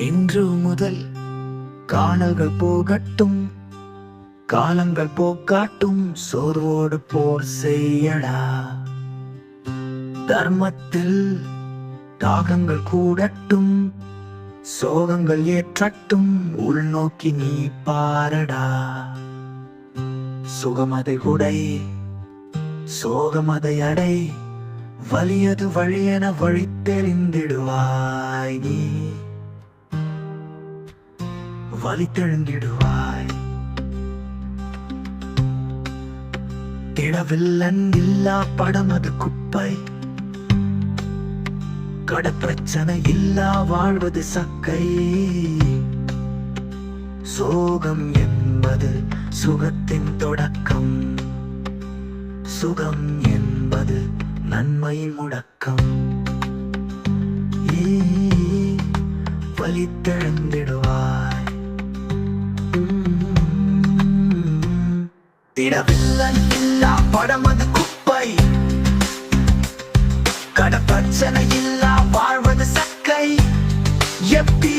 இன்று முதல் காணல்கள் போகட்டும், காலங்கள் போக்காட்டும், சோர்வோடு போர் செய்யடா. தர்மத்தில் தாகங்கள் கூடட்டும், சோகங்கள் ஏற்றட்டும், உள்நோக்கி நீ பாரடா. சுகமதை உடை, சோகமதை அடை, வலியது வழியென வழி தெரிந்திடுவாய். நீ வழி தெழுந்திடுவாய். திடவில்லன் இல்லா படம் அது குப்பை, கடப்பிரச்சனை இல்லா வாழ்வது சக்கை. சோகம் என்பது சுகத்தின் தொடக்கம், சுகம் என்பது நன்மையின் முடக்கம். வலித்தெழுந்திடுவாய். திடவில்லன் இல்லா படம் அது குப்பை, கடப்பிரச்சனை இல்லா வாழ்வது சக்கை. எப்பி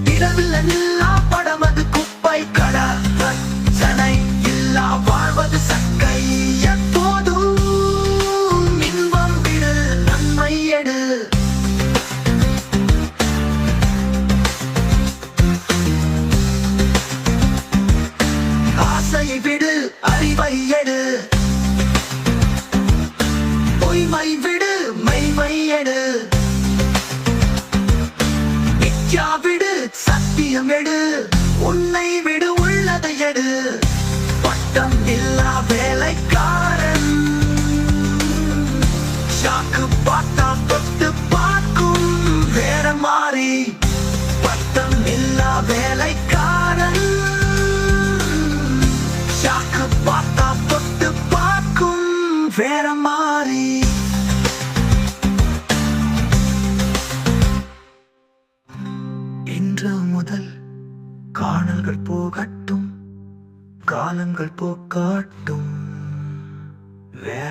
திடவில்லன் இல்லா படம் அது குப்பை, கடப்பிரச்சனை இல்லா வாழ்வது சக்கை. எப்போதும் இன்பம் விடு, நன்மை எடு. ஆசையை விடு, அறிவை எடு. பொய்மை விடு, மெய்மை எடு. மித்யா விடு, சத்தியம் எடு. உன்னை விடு, உள்ளதை எடு. பட்டம் இல்லா வேலைக்காரன், சாக்கு பார்த்தா தொட்டு பார்க்கும் வேற மாறி. பட்டம் இல்லா வேலைக்காரன், சாக்கு பார்த்தா தொட்டு பார்க்கும் வேற மாறி. இன்று முதல் காணல்கள் போகட்டும், காலங்கள் போக்காட்டும். வேற